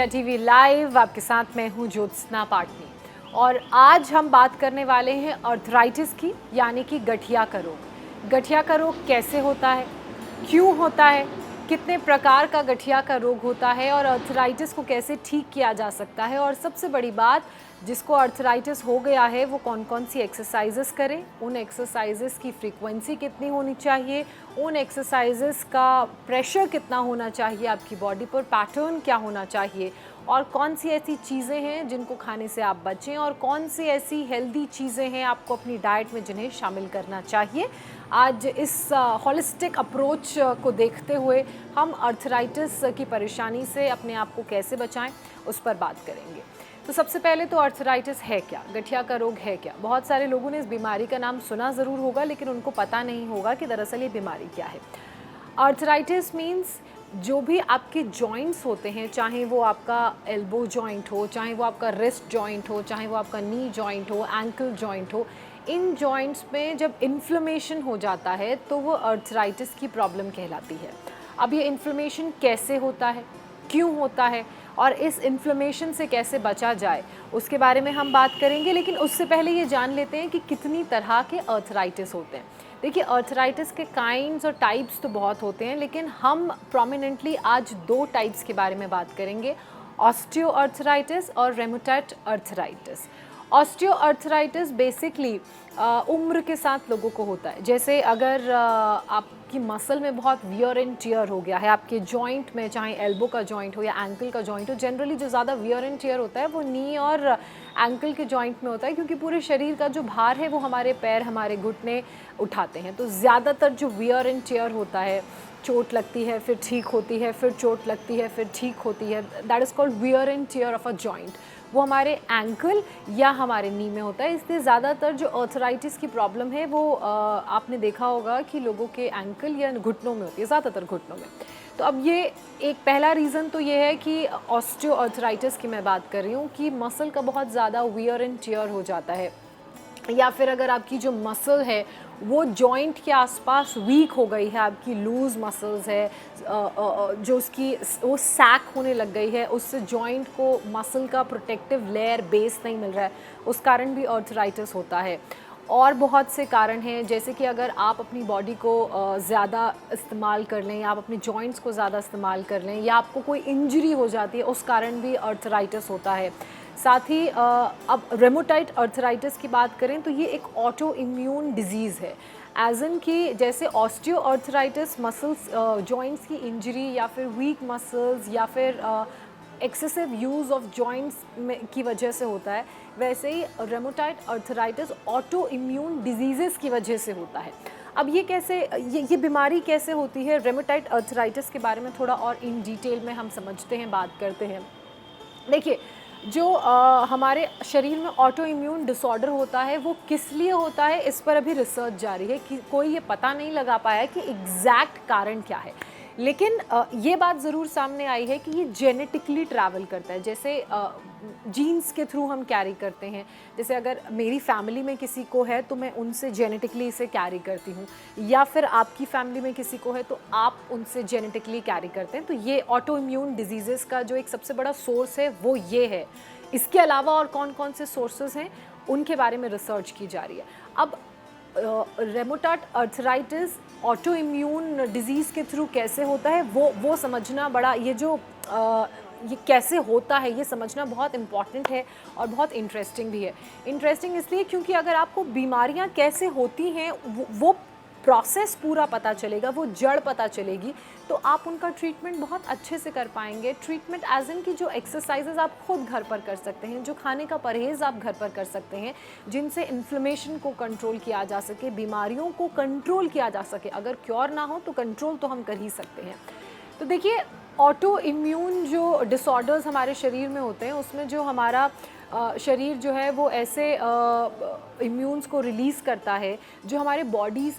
India TV live, आपके साथ मैं हूँ ज्योत्सना पाटनी। और आज हम बात करने वाले हैं अर्थराइटिस की, यानी कि गठिया का रोग। गठिया का रोग कैसे होता है, क्यों होता है, कितने प्रकार का गठिया का रोग होता है और अर्थराइटिस को कैसे ठीक किया जा सकता है, और सबसे बड़ी बात, जिसको अर्थराइटिस हो गया है वो कौन कौन सी एक्सरसाइजेस करें, उन एक्सरसाइजेस की फ्रीक्वेंसी कितनी होनी चाहिए, उन एक्सरसाइजेस का प्रेशर कितना होना चाहिए आपकी बॉडी पर, पैटर्न क्या होना चाहिए, और कौन सी ऐसी चीज़ें हैं जिनको खाने से आप बचें, और कौन सी ऐसी हेल्दी चीज़ें हैं आपको अपनी डाइट में जिन्हें शामिल करना चाहिए। आज इस होलिस्टिक अप्रोच को देखते हुए हम अर्थराइटिस की परेशानी से अपने आप को कैसे बचाएं, उस पर बात करेंगे। तो सबसे पहले तो अर्थराइटिस है क्या, गठिया का रोग है क्या। बहुत सारे लोगों ने इस बीमारी का नाम सुना ज़रूर होगा, लेकिन उनको पता नहीं होगा कि दरअसल ये बीमारी क्या है। अर्थराइटिस मीन्स जो भी आपके जॉइंट्स होते हैं, चाहे वो आपका एल्बो जॉइंट हो, चाहे वो आपका रिस्ट जॉइंट हो, चाहे वो आपका नी जॉइंट हो, एंकल जॉइंट हो, इन जॉइंट्स में जब इन्फ्लेमेशन हो जाता है तो वो अर्थराइटिस की प्रॉब्लम कहलाती है। अब ये इन्फ्लेमेशन कैसे होता है, क्यों होता है, और इस इन्फ्लेमेशन से कैसे बचा जाए, उसके बारे में हम बात करेंगे। लेकिन उससे पहले ये जान लेते हैं कि कितनी तरह के अर्थराइटिस होते हैं। देखिए, अर्थराइटिस के काइंड्स और टाइप्स तो बहुत होते हैं, लेकिन हम प्रोमिनेंटली आज दो टाइप्स के बारे में बात करेंगे, ऑस्टियोआर्थराइटिस और रेमेटॉइड अर्थराइटिस। ऑस्टियोआर्थराइटिस बेसिकली उम्र के साथ लोगों को होता है। जैसे अगर आपकी मसल में बहुत वियर एंड टियर हो गया है, आपके जॉइंट में, चाहे एल्बो का जॉइंट हो या एंकल का जॉइंट हो, जनरली जो ज़्यादा वियर एंड टियर होता है वो नी और एंकल के जॉइंट में होता है, क्योंकि पूरे शरीर का जो भार है वो हमारे पैर, हमारे घुटने उठाते हैं। तो ज़्यादातर जो वियर एंड टियर होता है, चोट लगती है फिर ठीक होती है, फिर चोट लगती है फिर ठीक होती है, that is called wear and tear of a joint, वो हमारे एंकल या हमारे नी में होता है। इसलिए ज़्यादातर जो अर्थराइटिस की प्रॉब्लम है वो आपने देखा होगा कि लोगों के एंकल या घुटनों में होती है, ज़्यादातर घुटनों में। तो अब ये एक पहला रीज़न तो ये है कि ऑस्टियोआर्थराइटिस की मैं बात कर रही हूँ कि मसल का बहुत ज़्यादा वियर एंड टियर हो जाता है, या फिर अगर आपकी जो मसल है वो जॉइंट के आसपास वीक हो गई है, आपकी लूज़ मसल्स है, जो उसकी वो सैक होने लग गई है, उससे जॉइंट को मसल का प्रोटेक्टिव लेयर बेस नहीं मिल रहा है, उस कारण भी अर्थराइटिस होता है। और बहुत से कारण हैं, जैसे कि अगर आप अपनी बॉडी को ज़्यादा इस्तेमाल कर लें, या आप अपने जॉइंट्स को ज़्यादा इस्तेमाल कर लें, या आपको कोई इंजरी हो जाती है, उस कारण भी अर्थराइटिस होता है। साथ ही अब रेमेटॉइड अर्थराइटिस की बात करें तो ये एक ऑटो इम्यून डिजीज़ है, एज इन कि जैसे ऑस्टियोआर्थराइटिस मसल्स जॉइंट्स की इंजरी या फिर वीक मसल्स या फिर एक्सेसिव यूज़ ऑफ जॉइंट्स की वजह से होता है, वैसे ही rheumatoid arthritis auto immune diseases की वजह से होता है। अब ये कैसे, ये बीमारी कैसे होती है, रेमेटॉइड अर्थराइटिस के बारे में थोड़ा और इन डिटेल में हम समझते हैं, बात करते हैं। देखिए, जो हमारे शरीर में ऑटो इम्यून डिसऑर्डर होता है वो किस लिए होता है, इस पर अभी रिसर्च जारी है कि कोई ये पता नहीं लगा पाया कि एग्जैक्ट कारण क्या है। लेकिन ये बात ज़रूर सामने आई है कि ये जेनेटिकली ट्रैवल करता है। जैसे जीन्स के थ्रू हम कैरी करते हैं, जैसे अगर मेरी फैमिली में किसी को है तो मैं उनसे जेनेटिकली इसे कैरी करती हूँ, या फिर आपकी फैमिली में किसी को है तो आप उनसे जेनेटिकली कैरी करते हैं। तो ये ऑटो इम्यून डिजीज़ेस का जो एक सबसे बड़ा सोर्स है वो ये है। इसके अलावा और कौन कौन से सोर्सेज हैं उनके बारे में रिसर्च की जा रही है। अब rheumatoid arthritis auto immune disease के थ्रू कैसे होता है वो समझना बड़ा, ये कैसे होता है ये समझना बहुत इम्पॉर्टेंट है और बहुत इंटरेस्टिंग भी है। इंटरेस्टिंग इसलिए क्योंकि अगर आपको बीमारियां कैसे होती हैं वो प्रोसेस पूरा पता चलेगा, वो जड़ पता चलेगी, तो आप उनका ट्रीटमेंट बहुत अच्छे से कर पाएंगे। ट्रीटमेंट एज इन की जो एक्सरसाइजेज आप खुद घर पर कर सकते हैं, जो खाने का परहेज़ आप घर पर कर सकते हैं, जिनसे इन्फ्लेमेशन को कंट्रोल किया जा सके, बीमारियों को कंट्रोल किया जा सके। अगर क्योर ना हो तो कंट्रोल तो हम कर ही सकते हैं। तो देखिए, ऑटो इम्यून जो डिसऑर्डर्स हमारे शरीर में होते हैं उसमें जो हमारा शरीर जो है वो ऐसे इम्यून्स को रिलीज़ करता है जो हमारे बॉडी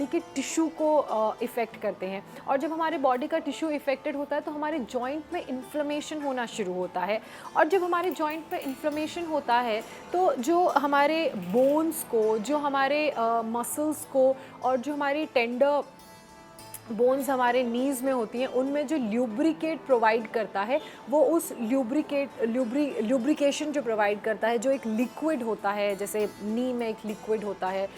के टिश्यू को इफ़ेक्ट करते हैं। और जब हमारे बॉडी का टिश्यू इफ़ेक्टेड होता है तो हमारे जॉइंट में इन्फ्लेमेशन होना शुरू होता है, और जब हमारे जॉइंट में इन्फ्लेमेशन होता है तो जो हमारे बोन्स को, जो हमारे मसल्स को, और जो हमारी टेंडर बोन्स हमारे नीज़ में होती हैं, उनमें जो ल्यूब्रिकेट प्रोवाइड करता है वो उस ल्यूब्रिकेशन जो प्रोवाइड करता है, जो एक लिक्विड होता है, जैसे नी में एक लिक्विड होता है,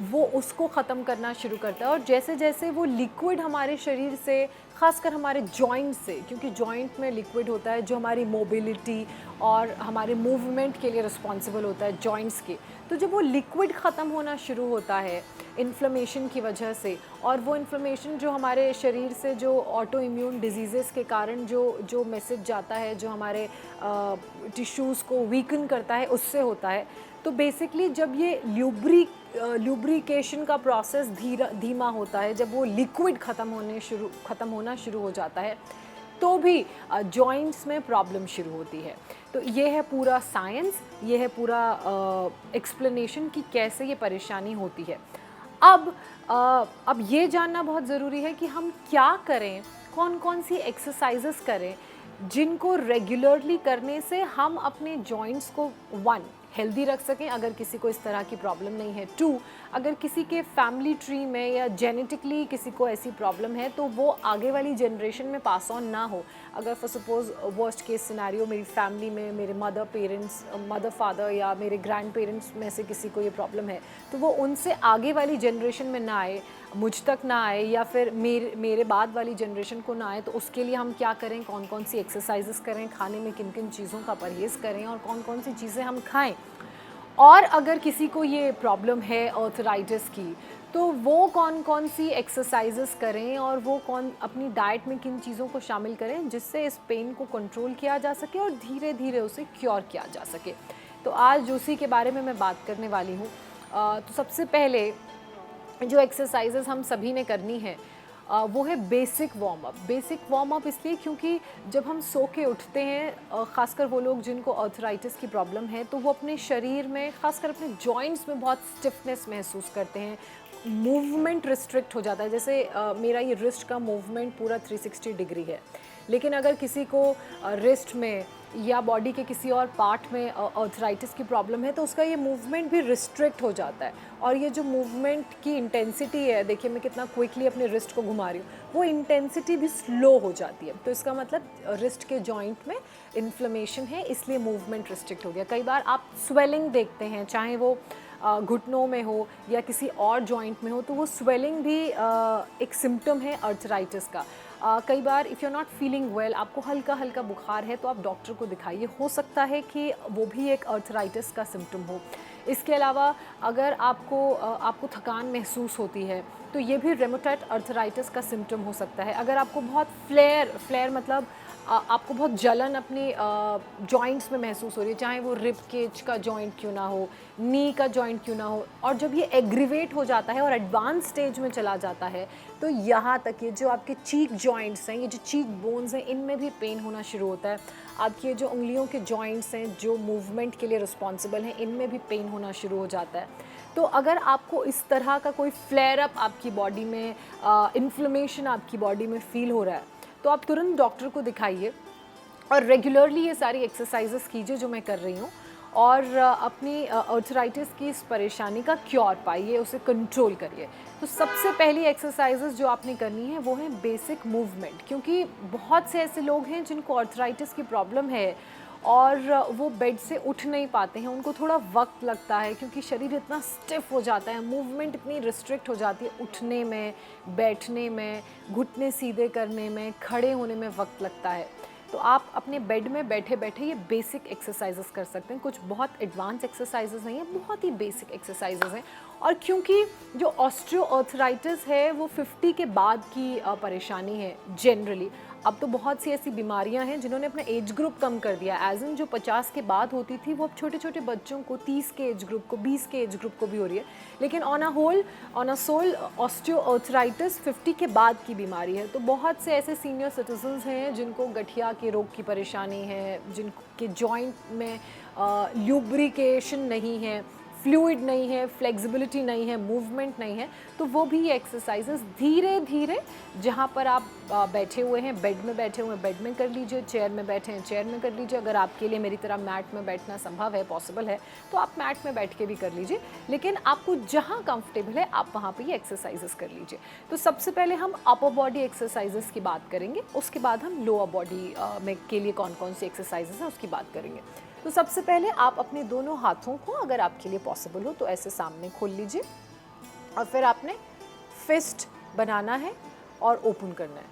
वो उसको ख़त्म करना शुरू करता है। और जैसे जैसे वो लिक्विड हमारे शरीर से, ख़ासकर हमारे जॉइंट से, क्योंकि जॉइंट में लिक्विड होता है जो हमारी मोबिलिटी और हमारे मूवमेंट के लिए रिस्पॉन्सिबल होता है जॉइंट्स के, तो जब वो लिक्विड ख़त्म होना शुरू होता है इन्फ्लेमेशन की वजह से, और वो इन्फ्लेमेशन जो हमारे शरीर से जो ऑटो इम्यून डिजीज़ेस के कारण जो जो मैसेज जाता है, जो हमारे टिश्यूज़ को वीकन करता है, उससे होता है। तो बेसिकली जब ये ल्यूब्रिकेशन का प्रोसेस धीमा होता है, जब वो लिक्विड ख़त्म होना शुरू हो जाता है, तो भी जॉइंट्स में प्रॉब्लम शुरू होती है। तो ये है पूरा साइंस, ये है पूरा एक्सप्लेनेशन कि कैसे ये परेशानी होती है। अब ये जानना बहुत ज़रूरी है कि हम क्या करें, कौन कौन सी एक्सरसाइजेस करें जिनको रेगुलरली करने से हम अपने जॉइंट्स को 1 हेल्दी रख सकें, अगर किसी को इस तरह की प्रॉब्लम नहीं है। 2, अगर किसी के फैमिली ट्री में या जेनेटिकली किसी को ऐसी प्रॉब्लम है तो वो आगे वाली जनरेशन में पास ऑन ना हो। अगर for suppose worst case scenario मेरी फैमिली में मेरे मदर फादर या मेरे ग्रैंड पेरेंट्स में से किसी को ये प्रॉब्लम है, तो वो उनसे आगे वाली जनरेशन में ना आए, मुझ तक ना आए, या फिर मेरे बाद वाली जनरेशन को ना आए। तो उसके लिए हम क्या करें, कौन कौन सी एक्सरसाइजेस करें, खाने में किन किन चीज़ों का परहेज़ करें और कौन कौन सी चीज़ें हम खाएं। और अगर किसी को ये प्रॉब्लम है आर्थराइटिस की, तो वो कौन कौन सी एक्सरसाइजेस करें और वो अपनी डाइट में किन चीज़ों को शामिल करें जिससे इस पेन को कंट्रोल किया जा सके और धीरे धीरे उसे क्योर किया जा सके। तो आज उसी के बारे में मैं बात करने वाली हूँ। तो सबसे पहले जो एक्सरसाइजेस हम सभी ने करनी है वो है basic warm up. Basic warm up इसलिए क्योंकि जब हम सो के उठते हैं, ख़ासकर वो लोग जिनको आर्थराइटिस की प्रॉब्लम है, तो वो अपने शरीर में, ख़ासकर अपने जॉइंट्स में बहुत स्टिफनेस महसूस करते हैं, मूवमेंट रिस्ट्रिक्ट हो जाता है। जैसे मेरा ये रिस्ट का मूवमेंट पूरा 360 डिग्री है, लेकिन अगर किसी को रिस्ट में या बॉडी के किसी और पार्ट में आर्थराइटिस की प्रॉब्लम है तो उसका ये मूवमेंट भी रिस्ट्रिक्ट हो जाता है। और ये जो मूवमेंट की इंटेंसिटी है, देखिए मैं कितना क्विकली अपने रिस्ट को घुमा रही हूँ, वो इंटेंसिटी भी स्लो हो जाती है। तो इसका मतलब रिस्ट के जॉइंट में इन्फ्लेमेशन है, इसलिए मूवमेंट रिस्ट्रिक्ट हो गया। कई बार आप स्वेलिंग देखते हैं, चाहे वो घुटनों में हो या किसी और जॉइंट में हो, तो वो स्वेलिंग भी एक सिम्टम है आर्थराइटिस का। कई बार if you are not feeling well, आपको हल्का हल्का बुखार है, तो आप डॉक्टर को दिखाइए, हो सकता है कि वो भी एक आर्थराइटिस का सिम्टम हो। इसके अलावा अगर आपको थकान महसूस होती है, तो ये भी रेमेटॉइड आर्थराइटिस का सिम्टम हो सकता है। अगर आपको बहुत फ्लेयर मतलब आपको बहुत जलन अपनी जॉइंट्स में महसूस हो रही है, चाहे वो रिब केज का जॉइंट क्यों ना हो, नी का जॉइंट क्यों ना हो, और जब ये एग्रीवेट हो जाता है और एडवांस स्टेज में चला जाता है, तो यहाँ तक ये जो आपके चीक जॉइंट्स हैं, ये जो चीक बोन्स हैं, इनमें भी पेन होना शुरू होता है। आपकी ये जो उंगलियों के जॉइंट्स हैं जो मूवमेंट के लिए रिस्पॉन्सिबल हैं, इनमें भी पेन होना शुरू हो जाता है। तो अगर आपको इस तरह का कोई फ्लेयर अप आपकी बॉडी में, इन्फ्लेमेशन आपकी बॉडी में फील हो रहा है, तो आप तुरंत डॉक्टर को दिखाइए और रेगुलरली ये सारी एक्सरसाइजेस कीजिए जो मैं कर रही हूँ, और अपनी आर्थराइटिस की इस परेशानी का क्योर पाइए, उसे कंट्रोल करिए। तो सबसे पहली एक्सरसाइजेस जो आपने करनी है वो है बेसिक मूवमेंट, क्योंकि बहुत से ऐसे लोग हैं जिनको आर्थराइटिस की प्रॉब्लम है और वो बेड से उठ नहीं पाते हैं, उनको थोड़ा वक्त लगता है क्योंकि शरीर इतना स्टिफ हो जाता है, मूवमेंट इतनी रिस्ट्रिक्ट हो जाती है, उठने में, बैठने में, घुटने सीधे करने में, खड़े होने में वक्त लगता है। तो आप अपने बेड में बैठे बैठे ये बेसिक एक्सरसाइजेस कर सकते हैं। कुछ बहुत एडवांस एक्सरसाइजेस नहीं है, बहुत ही बेसिक एक्सरसाइजेस हैं। और क्योंकि जो ऑस्टियोआर्थराइटिस है वो 50 के बाद की परेशानी है जनरली। अब तो बहुत सी ऐसी बीमारियां हैं जिन्होंने अपना एज ग्रुप कम कर दिया, एज इन जो 50 के बाद होती थी वो अब छोटे छोटे बच्चों को, 30 के एज ग्रुप को, 20 के एज ग्रुप को भी हो रही है। लेकिन ऑन अ सोल ऑस्टियोआर्थराइटिस 50 के बाद की बीमारी है। तो बहुत से ऐसे सीनियर सिटीजन्स हैं जिनको गठिया के रोग की परेशानी है, जिनके जॉइंट में ल्यूब्रिकेशन नहीं है, फ्लूइड नहीं है, फ्लेक्सिबिलिटी नहीं है, मूवमेंट नहीं है, तो वो भी ये एक्सरसाइजेस धीरे धीरे जहाँ पर आप बैठे हुए हैं, बेड में बैठे हुए हैं बेड में कर लीजिए, चेयर में बैठे हैं चेयर में कर लीजिए, अगर आपके लिए मेरी तरह मैट में बैठना संभव है, पॉसिबल है, तो आप मैट में बैठ के भी कर लीजिए, लेकिन आपको जहाँ कंफर्टेबल है आप वहाँ पे ये एक्सरसाइजेस कर लीजिए। तो सबसे पहले हम अपर बॉडी एक्सरसाइजेस की बात करेंगे, उसके बाद हम लोअर बॉडी में के लिए कौन कौन सी एक्सरसाइजेस हैं उसकी बात करेंगे। तो सबसे पहले आप अपने दोनों हाथों को, अगर आपके लिए पॉसिबल हो तो ऐसे सामने खोल लीजिए और फिर आपने फिस्ट बनाना है और ओपन करना है,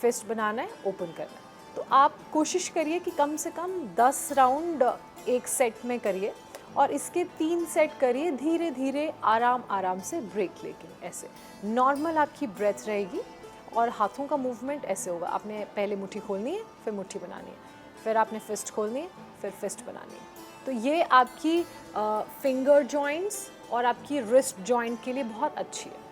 फिस्ट बनाना है, ओपन करना है। तो आप कोशिश करिए कि कम से कम 10 राउंड एक सेट में करिए और इसके 3 सेट करिए धीरे धीरे, आराम आराम से ब्रेक लेके, ऐसे नॉर्मल आपकी ब्रेथ रहेगी और हाथों का मूवमेंट ऐसे होगा। आपने पहले मुट्ठी खोलनी है, फिर मुट्ठी बनानी है, फिर आपने फिस्ट खोलनी है, फिर फिस्ट बनानी है। तो ये आपकी फिंगर जॉइंट्स और आपकी रिस्ट जॉइंट के लिए बहुत अच्छी है।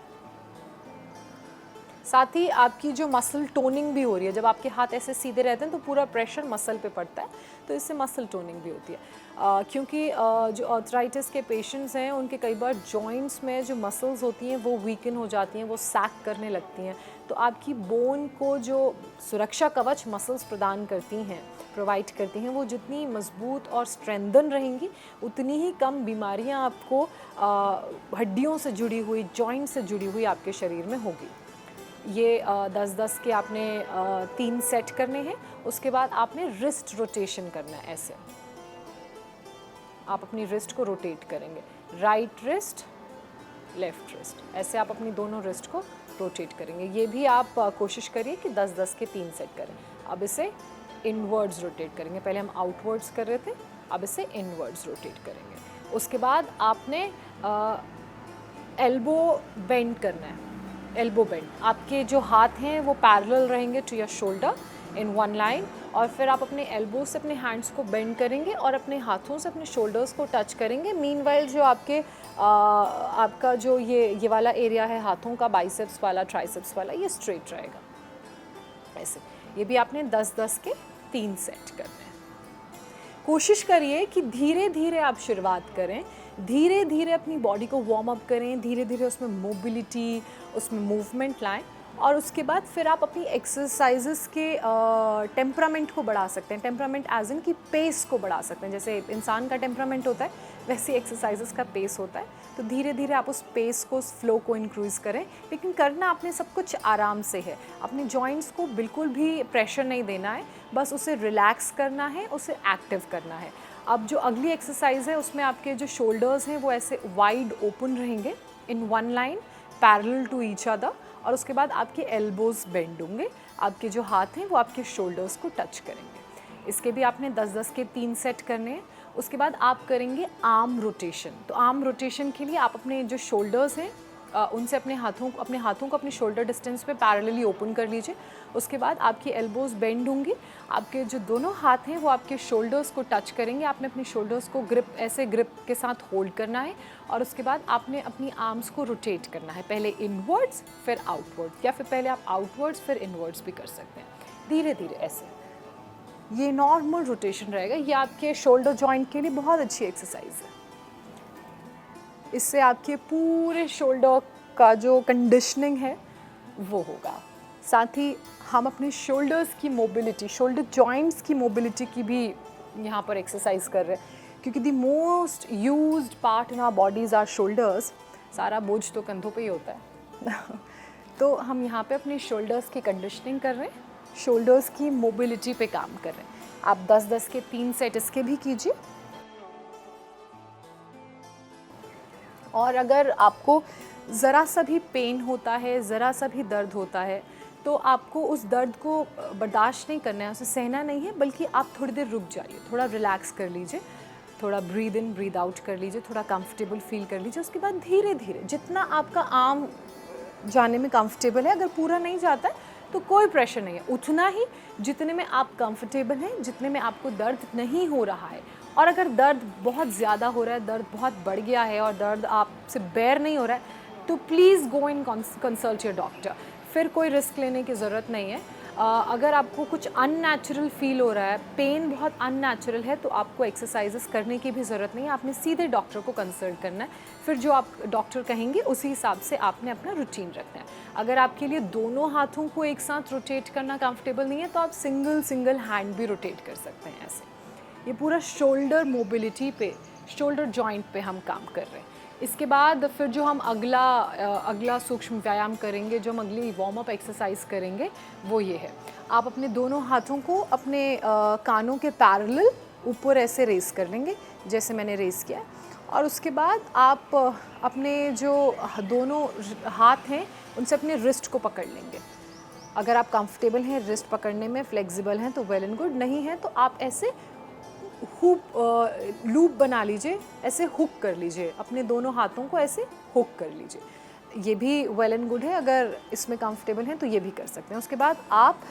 साथ ही आपकी जो मसल टोनिंग भी हो रही है, जब आपके हाथ ऐसे सीधे रहते हैं तो पूरा प्रेशर मसल पे पड़ता है, तो इससे मसल टोनिंग भी होती है। क्योंकि जो आर्थराइटिस के पेशेंट्स हैं उनके कई बार जॉइंट्स में जो मसल्स होती हैं वो वीकन हो जाती हैं, वो सैक करने लगती हैं, तो आपकी बोन को जो सुरक्षा कवच मसल्स प्रदान करती हैं, प्रोवाइड करती हैं, वो जितनी मजबूत और स्ट्रेंथन रहेंगी उतनी ही कम बीमारियां आपको हड्डियों से जुड़ी हुई, जॉइंट से जुड़ी हुई आपके शरीर में होगी। ये 10-10 के आपने 3 सेट करने हैं। उसके बाद आपने रिस्ट रोटेशन करना है, ऐसे आप अपनी रिस्ट को रोटेट करेंगे, राइट रिस्ट लेफ्ट रिस्ट, ऐसे आप अपनी दोनों रिस्ट को रोटेट करेंगे। ये भी आप कोशिश करिए कि 10-10 के 3 सेट करें। अब इसे इनवर्ड्स रोटेट करेंगे, पहले हम आउटवर्ड्स कर रहे थे, अब इसे इनवर्ड्स रोटेट करेंगे। उसके बाद आपने एल्बो बेंड करना है, एल्बो बेंड, आपके जो हाथ हैं वो पैरेलल रहेंगे to your shoulder in one line, और फिर आप अपने एल्बो से अपने हैंड्स को बेंड करेंगे और अपने हाथों से अपने शोल्डर्स को टच करेंगे। मीनवाइल जो आपके आपका जो ये वाला एरिया है हाथों का, बाइसेप्स वाला, ट्राइसेप्स वाला, ये स्ट्रेट रहेगा ऐसे। ये भी आपने 10-10 के 3 सेट करने हैं। कोशिश करिए कि धीरे धीरे आप शुरुआत करें, धीरे धीरे अपनी बॉडी को वार्म अप करें, धीरे धीरे उसमें मोबिलिटी, उसमें मूवमेंट लाएं, और उसके बाद फिर आप अपनी एक्सरसाइजेस के टेम्परामेंट को बढ़ा सकते हैं। टेम्परामेंट एज इन की पेस को बढ़ा सकते हैं, जैसे इंसान का टेम्परामेंट होता है वैसे एक्सरसाइजेस का पेस होता है। तो धीरे धीरे आप उस पेस को, उस फ्लो को इंक्रीज़ करें, लेकिन करना आपने सब कुछ आराम से है। अपने जॉइंट्स को बिल्कुल भी प्रेशर नहीं देना है, बस उसे रिलैक्स करना है, उसे एक्टिव करना है। अब जो अगली एक्सरसाइज है उसमें आपके जो शोल्डर्स हैं वो ऐसे वाइड ओपन रहेंगे in one line parallel to each other, और उसके बाद आपके एल्बोज़ बेंड होंगे, आपके जो हाथ हैं वो आपके शोल्डर्स को टच करेंगे। इसके भी आपने 10-10 के 3 सेट करने हैं। उसके बाद आप करेंगे आर्म रोटेशन। तो आर्म रोटेशन के लिए आप अपने जो शोल्डर्स हैं उनसे अपने हाथों को अपने शोल्डर डिस्टेंस पे पैरेलली ओपन कर लीजिए। उसके बाद आपकी एल्बोज़ बेंड होंगी, आपके जो दोनों हाथ हैं वो आपके शोल्डर्स को टच करेंगे। आपने अपने शोल्डर्स को ग्रिप के साथ होल्ड करना है, और उसके बाद आपने अपनी आर्म्स को रोटेट करना है, पहले इनवर्ड्स फिर आउटवर्ड्स, या फिर पहले आप आउटवर्ड्स फिर इनवर्ड्स भी कर सकते हैं, धीरे धीरे ऐसे। ये नॉर्मल रोटेशन रहेगा, ये आपके शोल्डर जॉइंट के लिए बहुत अच्छी एक्सरसाइज है। इससे आपके पूरे शोल्डर का जो कंडीशनिंग है वो होगा। साथ ही हम अपने शोल्डर्स की मोबिलिटी, शोल्डर जॉइंट्स की मोबिलिटी की भी यहाँ पर एक्सरसाइज कर रहे हैं, क्योंकि the most used part in our bodies are shoulders. सारा बोझ तो कंधों पे ही होता है तो हम यहाँ पे अपने शोल्डर्स की कंडीशनिंग कर रहे हैं, शोल्डर्स की मोबिलिटी पे काम कर रहे हैं। आप 10-10 के 3 सेट इसके भी कीजिए। और अगर आपको ज़रा सा भी पेन होता है, ज़रा सा भी दर्द होता है, तो आपको उस दर्द को बर्दाश्त नहीं करना है, उसे सहना नहीं है, बल्कि आप थोड़ी देर रुक जाइए, थोड़ा रिलैक्स कर लीजिए, थोड़ा ब्रीद इन ब्रीद आउट कर लीजिए, थोड़ा कंफर्टेबल फील कर लीजिए। उसके बाद धीरे धीरे जितना आपका आर्म जाने में कंफर्टेबल है, अगर पूरा नहीं जाता है तो कोई प्रेशर नहीं है, उतना ही जितने में आप कंफर्टेबल हैं, जितने में आपको दर्द नहीं हो रहा है। और अगर दर्द बहुत ज़्यादा हो रहा है, दर्द बहुत बढ़ गया है और दर्द आपसे बेयर नहीं हो रहा है, तो please go in consult your doctor. फिर कोई रिस्क लेने की ज़रूरत नहीं है। अगर आपको कुछ अननेचुरल फील हो रहा है, पेन बहुत अननेचुरल है, तो आपको एक्सरसाइजेस करने की भी ज़रूरत नहीं है, आपने सीधे डॉक्टर को कंसल्ट करना है। फिर जो आप डॉक्टर कहेंगे उसी हिसाब से आपने अपना रूटीन रखना है। अगर आपके लिए दोनों हाथों को एक साथ रोटेट करना कंफर्टेबल नहीं है तो आप सिंगल हैंड भी रोटेट कर सकते हैं ऐसे। ये पूरा शोल्डर मोबिलिटी पे, शोल्डर जॉइंट पे हम काम कर रहे हैं। इसके बाद फिर जो हम अगला सूक्ष्म व्यायाम करेंगे, जो हम अगली वार्म अप एक्सरसाइज करेंगे, वो ये है। आप अपने दोनों हाथों को अपने कानों के पैरेलल ऊपर ऐसे रेस कर लेंगे, जैसे मैंने रेस किया। और उसके बाद आप अपने जो दोनों हाथ हैं उनसे अपने रिस्ट को पकड़ लेंगे। अगर आप कंफर्टेबल हैं रिस्ट पकड़ने में, फ्लेक्सिबल हैं तो वेल एंड गुड, नहीं है तो आप ऐसे लूप बना लीजिए, ऐसे हुक कर लीजिए, अपने दोनों हाथों को ऐसे हुक कर लीजिए। ये भी वेल एंड गुड है, अगर इसमें कंफर्टेबल हैं तो ये भी कर सकते हैं। उसके बाद आप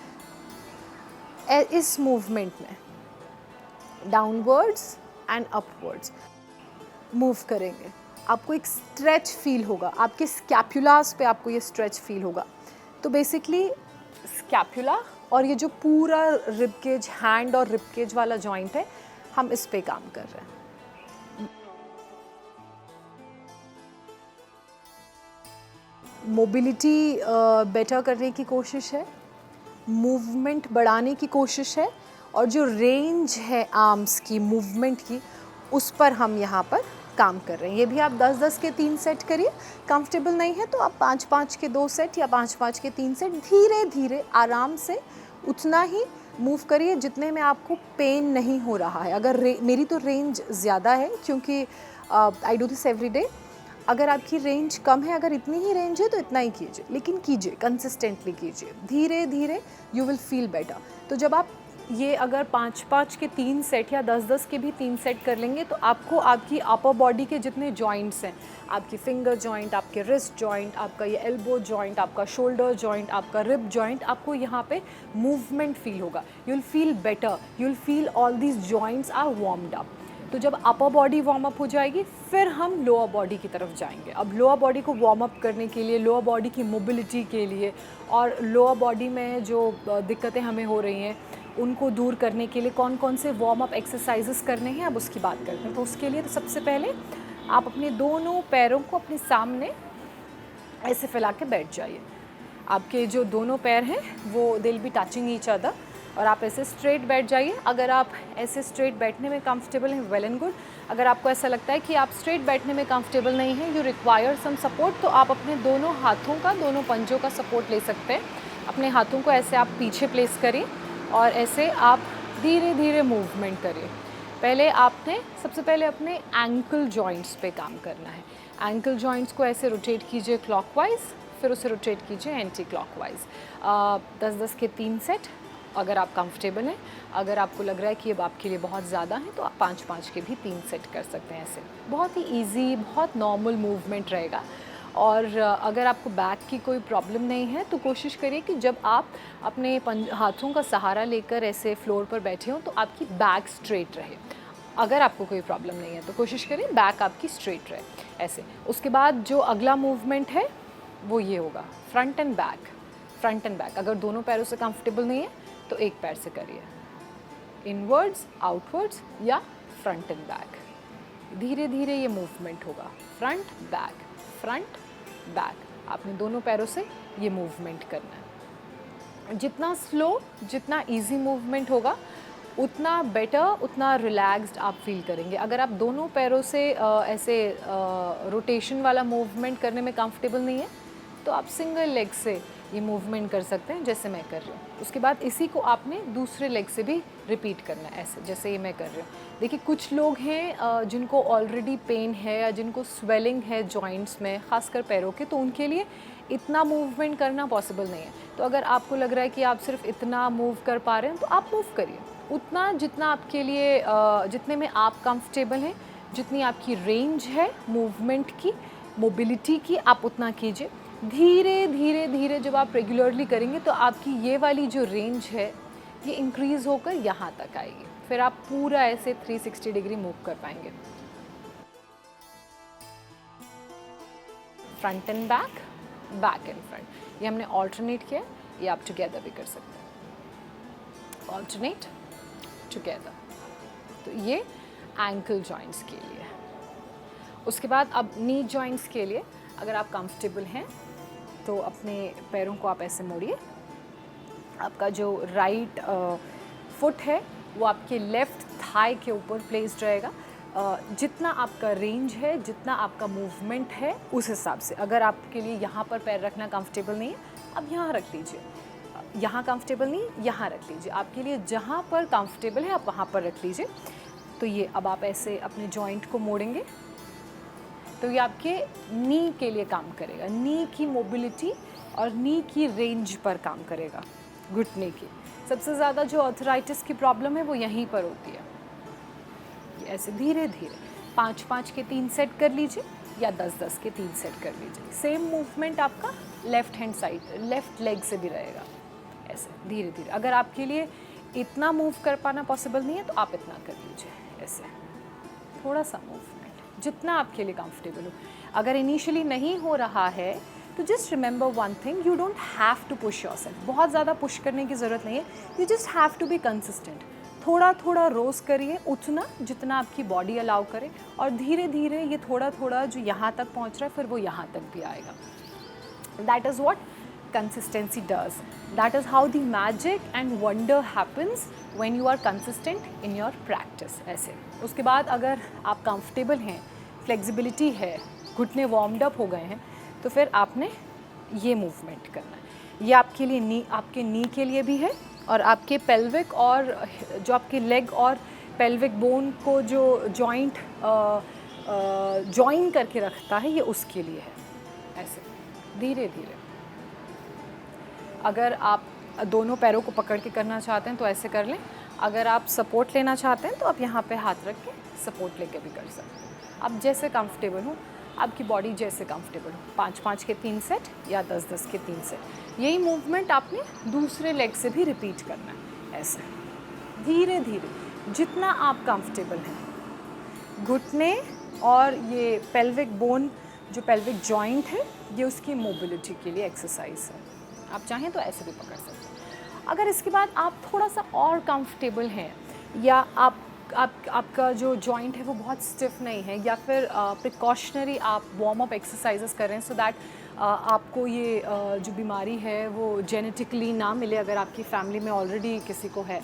इस मूवमेंट में डाउनवर्ड्स एंड अपवर्ड्स मूव करेंगे। आपको एक स्ट्रेच फील होगा, आपके स्कैपुलास पे आपको ये स्ट्रेच फील होगा। तो बेसिकली स्कैपुला और ये जो पूरा रिबकेज, हैंड और रिबकेज वाला जॉइंट है, हम इस पे काम कर रहे हैं। मोबिलिटी बेटर करने की कोशिश है, मूवमेंट बढ़ाने की कोशिश है, और जो रेंज है आर्म्स की मूवमेंट की, उस पर हम यहाँ पर काम कर रहे हैं। ये भी आप 10-10 के 3 सेट करिए। कंफर्टेबल नहीं है तो आप 5-5 के 2 सेट या 5-5 के 3 सेट धीरे धीरे आराम से उतना ही मूव करिए जितने में आपको पेन नहीं हो रहा है। अगर मेरी तो रेंज ज़्यादा है क्योंकि I do this every day. अगर आपकी रेंज कम है, अगर इतनी ही रेंज है तो इतना ही कीजिए, लेकिन कीजिए, कंसिस्टेंटली कीजिए, धीरे धीरे यू विल फील बेटर। तो जब आप ये अगर 5-5 के 3 सेट या 10-10 के भी 3 सेट कर लेंगे तो आपको आपकी अपर बॉडी के जितने जॉइंट्स हैं, आपकी फिंगर जॉइंट, आपके रिस्ट जॉइंट, आपका ये एल्बो जॉइंट, आपका शोल्डर जॉइंट, आपका रिब जॉइंट, आपको यहाँ पे मूवमेंट फील होगा। You will feel better, you will feel all these joints are warmed up. तो जब अपर बॉडी वार्म अप हो जाएगी, फिर हम लोअर बॉडी की तरफ जाएंगे। अब लोअर बॉडी को वार्म अप करने के लिए, लोअर बॉडी की मोबिलिटी के लिए और लोअर बॉडी में जो दिक्कतें हमें हो रही हैं उनको दूर करने के लिए कौन कौन से वार्म अप एक्सरसाइजेस करने हैं, अब उसकी बात करते हैं। तो उसके लिए तो सबसे पहले आप अपने दोनों पैरों को अपने सामने ऐसे फैला के बैठ जाइए। आपके जो दोनों पैर हैं वो they will be touching each other, और आप ऐसे स्ट्रेट बैठ जाइए। अगर आप ऐसे स्ट्रेट बैठने में कंफर्टेबल हैं, वेल एंड गुड। अगर आपको ऐसा लगता है कि आप स्ट्रेट बैठने में कंफर्टेबल नहीं हैं, यू रिक्वायर सम सपोर्ट, तो आप अपने दोनों हाथों का, दोनों पंजों का सपोर्ट ले सकते हैं। अपने हाथों को ऐसे आप पीछे प्लेस करिए और ऐसे आप धीरे धीरे मूवमेंट करिए। पहले आपने सबसे पहले अपने एंकल जॉइंट्स पे काम करना है। एंकल जॉइंट्स को ऐसे रोटेट कीजिए क्लॉकवाइज, फिर उसे रोटेट कीजिए एंटी क्लॉकवाइज। 10-10 के 3 सेट अगर आप कंफर्टेबल हैं। अगर आपको लग रहा है कि अब आपके लिए बहुत ज़्यादा है तो आप 5-5 के भी 3 सेट कर सकते हैं। ऐसे बहुत ही ईजी, बहुत नॉर्मल मूवमेंट रहेगा। और अगर आपको बैक की कोई प्रॉब्लम नहीं है तो कोशिश करिए कि जब आप अपने हाथों का सहारा लेकर ऐसे फ्लोर पर बैठे हों तो आपकी बैक स्ट्रेट रहे। अगर आपको कोई प्रॉब्लम नहीं है तो कोशिश करिए बैक आपकी स्ट्रेट रहे ऐसे। उसके बाद जो अगला मूवमेंट है वो ये होगा front end back. Front end back अगर दोनों पैरों से कंफर्टेबल नहीं है तो एक पैर से करिए, इनवर्ड्स, आउटवर्ड्स या फ्रंट एंड बैक। धीरे धीरे ये मूवमेंट होगा, फ्रंट बैक, फ्रंट बैक। आपने दोनों पैरों से ये मूवमेंट करना है। जितना स्लो, जितना इजी मूवमेंट होगा उतना बेटर, उतना रिलैक्स्ड आप फील करेंगे। अगर आप दोनों पैरों से ऐसे रोटेशन वाला मूवमेंट करने में कंफर्टेबल नहीं है तो आप सिंगल लेग से ये मूवमेंट कर सकते हैं जैसे मैं कर रही हूँ। उसके बाद इसी को आपने दूसरे लेग से भी रिपीट करना है ऐसे जैसे ये मैं कर रही हूँ। देखिए कुछ लोग हैं जिनको ऑलरेडी पेन है या जिनको स्वेलिंग है जॉइंट्स में, ख़ासकर पैरों के, तो उनके लिए इतना मूवमेंट करना पॉसिबल नहीं है। तो अगर आपको लग रहा है कि आप सिर्फ इतना मूव कर पा रहे हैं तो आप मूव करिए उतना जितना आपके लिए जितने में आप कंफर्टेबल हैं, जितनी आपकी रेंज है मूवमेंट की, मोबिलिटी की, आप उतना कीजिए। धीरे धीरे धीरे जब आप रेगुलरली करेंगे तो आपकी ये वाली जो रेंज है ये इंक्रीज़ होकर यहाँ तक आएगी। फिर आप पूरा ऐसे 360 डिग्री मूव कर पाएंगे। Front end back, back and front, ये हमने ऑल्टरनेट किया, ये आप टुगेदर भी कर सकते हैं। Alternate together. तो ये एंकल जॉइंट्स के लिए। उसके बाद अब नी जॉइंट्स के लिए अगर आप कंफर्टेबल हैं तो अपने पैरों को आप ऐसे मोड़िए। आपका जो राइट फुट है वो आपके लेफ़्ट थाई के ऊपर प्लेस्ड रहेगा। जितना आपका रेंज है, जितना आपका मूवमेंट है, उस हिसाब से। अगर आपके लिए यहाँ पर पैर रखना कंफर्टेबल नहीं है, अब यहाँ रख लीजिए। यहाँ कंफर्टेबल नहीं, यहाँ रख लीजिए। आपके लिए जहाँ पर कंफर्टेबल है आप वहाँ पर रख लीजिए। तो ये अब आप ऐसे अपने जॉइंट को मोड़ेंगे तो ये आपके नी के लिए काम करेगा, नी की मोबिलिटी और नी की रेंज पर काम करेगा। घुटने की सबसे ज़्यादा जो आर्थराइटिस की प्रॉब्लम है वो यहीं पर होती है। ऐसे धीरे धीरे 5-5 के 3 सेट कर लीजिए या 10-10 के 3 सेट कर लीजिए। सेम मूवमेंट आपका left hand side, left leg से भी रहेगा। ऐसे धीरे धीरे। अगर आपके लिए इतना मूव कर पाना पॉसिबल नहीं है तो आप इतना कर लीजिए। ऐसे थोड़ा सा मूवमेंट, जितना आपके लिए कंफर्टेबल हो। अगर इनिशियली नहीं हो रहा है तो just remember one thing, you don't have to push yourself. बहुत ज़्यादा पुश करने की ज़रूरत नहीं है। You just have to be consistent. थोड़ा थोड़ा रोज़ करिए, उतना जितना आपकी बॉडी अलाउ करे, और धीरे धीरे ये थोड़ा थोड़ा जो यहाँ तक पहुँच रहा है फिर वो यहाँ तक भी आएगा। That is what consistency does. That is how the magic and wonder happens when you are consistent in your practice. ऐसे उसके बाद अगर आप कंफर्टेबल हैं, फ्लेक्सिबिलिटी है, घुटने वार्म्ड अप हो गए हैं, तो फिर आपने ये मूवमेंट करना है। ये आपके लिए नी, आपके नी के लिए भी है, और आपके पेल्विक और जो आपके लेग और पेल्विक बोन को जो जॉइंट जॉइन करके रखता है, ये उसके लिए है। ऐसे धीरे धीरे। अगर आप दोनों पैरों को पकड़ के करना चाहते हैं तो ऐसे कर लें। अगर आप सपोर्ट लेना चाहते हैं तो आप यहाँ पे हाथ रख के सपोर्ट लेके भी कर सकते हैं। आप जैसे कंफर्टेबल हो, आपकी बॉडी जैसे कंफर्टेबल हो। 5-5 के 3 सेट या 10-10 के 3 सेट। यही मूवमेंट आपने दूसरे लेग से भी रिपीट करना है। ऐसे धीरे धीरे जितना आप कंफर्टेबल हैं। घुटने और ये पेल्विक बोन, जो पेल्विक जॉइंट है, ये उसकी मोबिलिटी के लिए एक्सरसाइज है। आप चाहें तो ऐसे भी पकड़ सकते हैं। अगर इसके बाद आप थोड़ा सा और कंफर्टेबल हैं, या आपका जो जॉइंट है वो बहुत स्टिफ नहीं है, या फिर प्रिकॉशनरी आप वार्म अप एक्सरसाइजेस कर रहे हैं सो दैट आपको ये जो बीमारी है वो जेनेटिकली ना मिले, अगर आपकी फैमिली में ऑलरेडी किसी को है,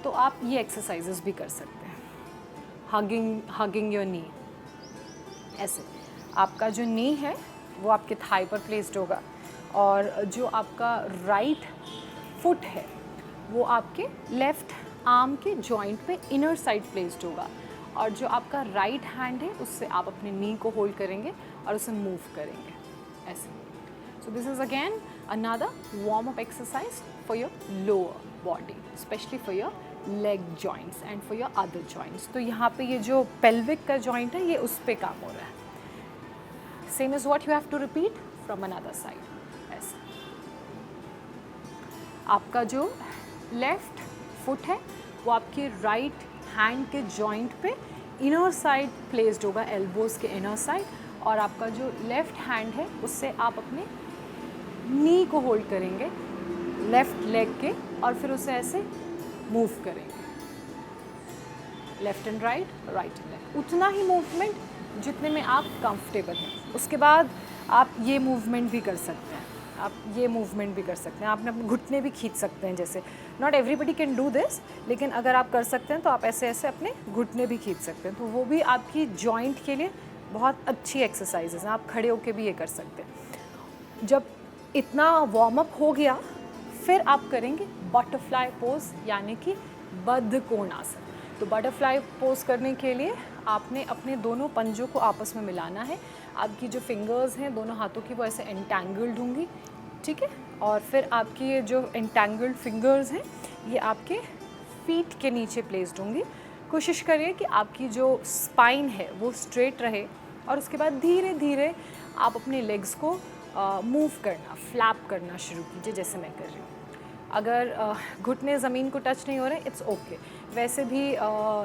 तो आप ये एक्सरसाइजेस भी कर सकते हैं। Hugging your knee. ऐसे आपका जो नी है वो आपके थाई पर प्लेस्ड होगा, और जो आपका राइट फुट है वो आपके लेफ़्ट आर्म के जॉइंट पे इनर साइड प्लेस्ड होगा, और जो आपका राइट हैंड है उससे आप अपने नी को होल्ड करेंगे और उसे मूव करेंगे। ऐसे। So this is again another warm up exercise for your lower body, specially for your leg joints and for your other joints. तो यहाँ पे ये जो पेल्विक का जॉइंट है ये उस पे काम हो रहा है। Same is what you have to repeat from another side. आपका जो लेफ़्ट फुट है वो आपके राइट हैंड के जॉइंट पे इनर साइड प्लेस्ड होगा, एल्बोज़ के इनर साइड, और आपका जो लेफ़्ट हैंड है उससे आप अपने नी को होल्ड करेंगे लेफ़्ट लेग के, और फिर उसे ऐसे मूव करेंगे left and right, right and left. उतना ही मूवमेंट जितने में आप कंफर्टेबल हैं। उसके बाद आप ये मूवमेंट भी कर सकते हैं, आप ये मूवमेंट भी कर सकते हैं। आपने अपने घुटने भी खींच सकते हैं। जैसे not everybody can do this, लेकिन अगर आप कर सकते हैं तो आप ऐसे ऐसे अपने घुटने भी खींच सकते हैं, तो वो भी आपकी जॉइंट के लिए बहुत अच्छी एक्सरसाइजेज हैं। आप खड़े होकर भी ये कर सकते हैं। जब इतना वार्म अप हो गया फिर आप करेंगे बटरफ्लाई पोज, यानी कि बद्ध कोणासन। तो बटरफ्लाई पोज करने के लिए आपने अपने दोनों पंजों को आपस में मिलाना है। आपकी जो फिंगर्स हैं दोनों हाथों की वो ऐसे एंटैंगल्ड होंगी, ठीक है, और फिर आपकी ये जो एंटैंगल्ड फिंगर्स हैं ये आपके फीट के नीचे प्लेस्ड होंगी। कोशिश करिए कि आपकी जो स्पाइन है वो स्ट्रेट रहे, और उसके बाद धीरे धीरे आप अपने लेग्स को मूव करना, फ्लैप करना शुरू कीजिए, जैसे मैं कर रही हूँ। अगर घुटने ज़मीन को टच नहीं हो रहे, इट्स ओके। वैसे भी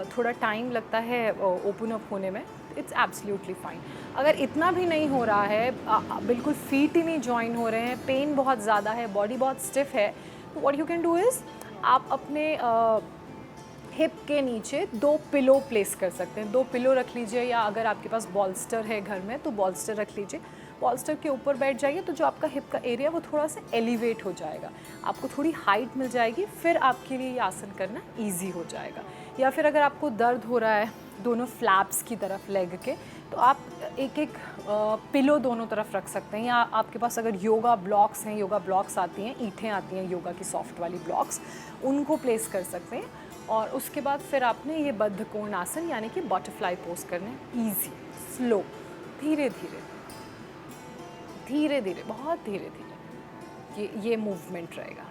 थोड़ा टाइम लगता है ओपन अप होने में, इट्स एब्सोल्युटली फाइन। अगर इतना भी नहीं हो रहा है, बिल्कुल फीट ही नहीं जॉइन हो रहे हैं, पेन बहुत ज़्यादा है, बॉडी बहुत स्टिफ है, तो what you can do is आप अपने हिप के नीचे 2 पिलो प्लेस कर सकते हैं। 2 पिलो रख लीजिए, या अगर आपके पास बॉल्स्टर है घर में तो बॉल्स्टर रख लीजिए। बॉल्स्टर के ऊपर बैठ जाइए तो जो आपका हिप का एरिया वो थोड़ा सा एलिवेट हो जाएगा, आपको थोड़ी हाइट मिल जाएगी, फिर आपके लिए ये आसन करना ईजी हो जाएगा। या फिर अगर आपको दर्द हो रहा है दोनों फ्लैप्स की तरफ लेग के, तो आप एक एक पिलो दोनों तरफ रख सकते हैं। या आपके पास अगर योगा ब्लॉक्स हैं, योगा ब्लॉक्स आती हैं, ईंटें आती हैं योगा की सॉफ्ट वाली ब्लॉक्स, उनको प्लेस कर सकते हैं। और उसके बाद फिर आपने ये बद्ध कोण आसन यानी कि बटरफ्लाई पोज करने, ईजी, स्लो, धीरे धीरे धीरे धीरे, बहुत धीरे धीरे ये मूवमेंट रहेगा।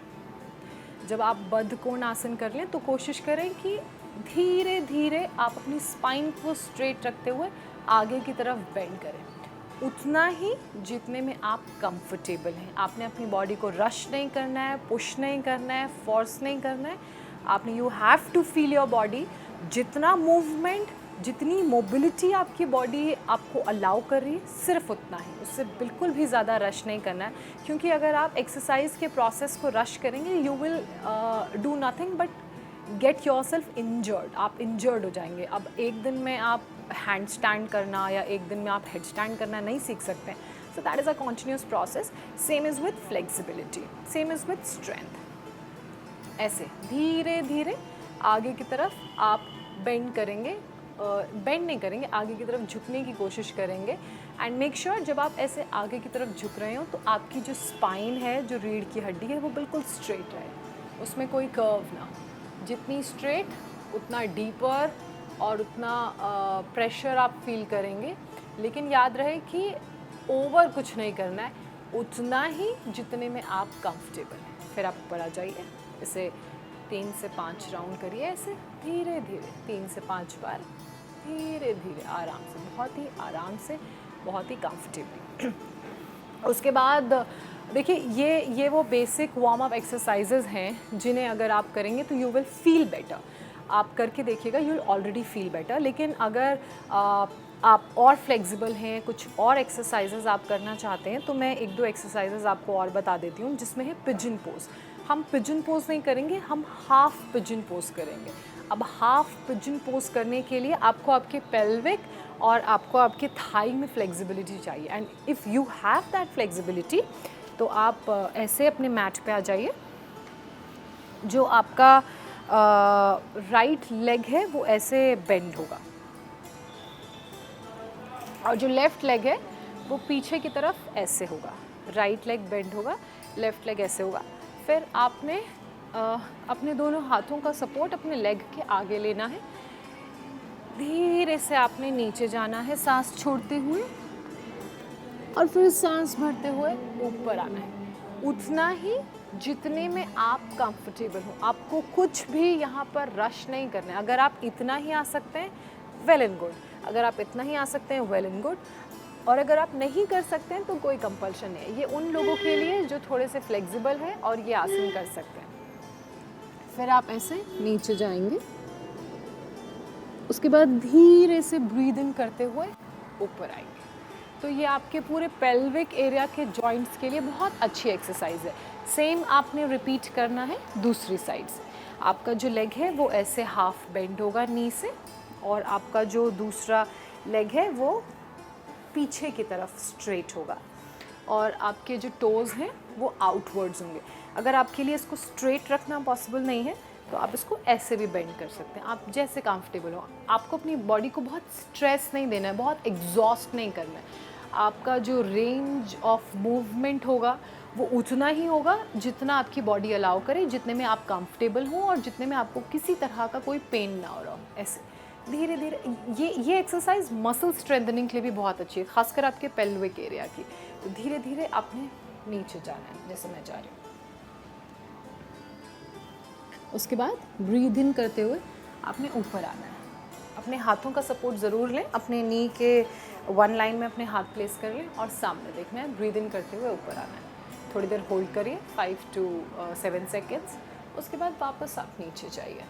जब आप बद्ध कोण आसन कर लें तो कोशिश करें कि धीरे धीरे आप अपनी स्पाइन को स्ट्रेट रखते हुए आगे की तरफ बेंड करें, उतना ही जितने में आप कंफर्टेबल हैं। आपने अपनी बॉडी को रश नहीं करना है, पुश नहीं करना है, फोर्स नहीं करना है। आपने you have to feel your body. जितना मूवमेंट, जितनी मोबिलिटी आपकी बॉडी आपको अलाउ कर रही है, सिर्फ उतना ही, उससे बिल्कुल भी ज़्यादा रश नहीं करना है। क्योंकि अगर आप एक्सरसाइज के प्रोसेस को रश करेंगे, you will do nothing but get your self injured. आप इंजर्ड हो जाएंगे। अब एक दिन में आप हैंड स्टैंड करना या एक दिन में आप हेड स्टैंड करना नहीं सीख सकते। So that is a continuous process. Same is with flexibility, same is with strength. ऐसे धीरे धीरे आगे की तरफ आप बेंड करेंगे, बेंड नहीं करेंगे, आगे की तरफ झुकने की कोशिश करेंगे। एंड मेक श्योर जब आप ऐसे आगे की तरफ झुक रहे हो तो आपकी जो स्पाइन है, जो रीढ़ की हड्डी है, वो बिल्कुल स्ट्रेट रहे, उसमें कोई कर्व ना। जितनी स्ट्रेट उतना डीपर और उतना प्रेशर आप फील करेंगे। लेकिन याद रहे कि ओवर कुछ नहीं करना है, उतना ही जितने में आप कंफर्टेबल हैं। फिर आप ऊपर आ जाइए, इसे 3 से 5 राउंड करिए, ऐसे धीरे धीरे 3 से 5 बार, धीरे धीरे आराम से, बहुत ही आराम से, बहुत ही कंफर्टेबली। उसके बाद देखिए ये वो बेसिक वार्म अप एक्सरसाइजेज हैं जिन्हें अगर आप करेंगे तो यू विल फील बेटर। आप करके देखिएगा, you will already feel better. लेकिन अगर आप और फ्लेक्सिबल हैं, कुछ और एक्सरसाइजेज आप करना चाहते हैं, तो मैं 1-2 एक्सरसाइजेज आपको और बता देती हूँ, जिसमें है पिजन पोज। हम पिजन पोज नहीं करेंगे, हम हाफ पिजन पोज करेंगे। अब हाफ पिजन पोज करने के लिए आपको आपके पेल्विक और आपको आपके थाई में फ्लेक्सिबिलिटी चाहिए। And if you have that flexibility तो आप ऐसे अपने मैट पे आ जाइए। जो आपका राइट लेग है वो ऐसे बेंड होगा और जो लेफ़्ट लेग है वो पीछे की तरफ ऐसे होगा। राइट लेग बेंड होगा, लेफ़्ट लेग ऐसे होगा। फिर आपने अपने दोनों हाथों का सपोर्ट अपने लेग के आगे लेना है। धीरे से आपने नीचे जाना है सांस छोड़ते हुए, और फिर सांस भरते हुए ऊपर आना है, उतना ही जितने में आप कंफर्टेबल हो। आपको कुछ भी यहाँ पर रश नहीं करना है। अगर आप इतना ही आ सकते हैं, वेल एंड गुड। अगर आप इतना ही आ सकते हैं, वेल एंड गुड। और अगर आप नहीं कर सकते हैं तो कोई कंपल्शन नहीं है। ये उन लोगों के लिए जो थोड़े से फ्लेक्सिबल हैं और ये आसन कर सकते हैं। फिर आप ऐसे नीचे जाएंगे, उसके बाद धीरे से ब्रीद इन करते हुए ऊपर आएंगे। तो ये आपके पूरे पेल्विक एरिया के जॉइंट्स के लिए बहुत अच्छी एक्सरसाइज है। सेम आपने रिपीट करना है दूसरी साइड से। आपका जो लेग है वो ऐसे हाफ बेंड होगा नी से, और आपका जो दूसरा लेग है वो पीछे की तरफ स्ट्रेट होगा, और आपके जो टोज़ हैं वो आउटवर्ड्स होंगे। अगर आपके लिए इसको स्ट्रेट रखना पॉसिबल नहीं है तो आप इसको ऐसे भी बेंड कर सकते हैं, आप जैसे कंफर्टेबल हो। आपको अपनी बॉडी को बहुत स्ट्रेस नहीं देना है, बहुत एग्जॉस्ट नहीं करना है। आपका जो रेंज ऑफ मूवमेंट होगा वो उतना ही होगा जितना आपकी बॉडी अलाउ करे, जितने में आप कंफर्टेबल हो और जितने में आपको किसी तरह का कोई पेन ना हो रहा हो। ऐसे धीरे धीरे ये एक्सरसाइज मसल स्ट्रेंथनिंग के लिए भी बहुत अच्छी है, खासकर आपके पेल्विक एरिया की। तो धीरे धीरे आपने नीचे जाना है, जैसे मैं जा रही हूँ। उसके बाद ब्रीद इन करते हुए आपने ऊपर आना है। अपने हाथों का सपोर्ट ज़रूर लें, अपने नी के 1 लाइन में अपने हाथ प्लेस कर लें और सामने देखना है। ब्रीद इन करते हुए ऊपर आना है, थोड़ी देर होल्ड करिए 5 to 7 सेकेंड्स। उसके बाद वापस आप नीचे जाइए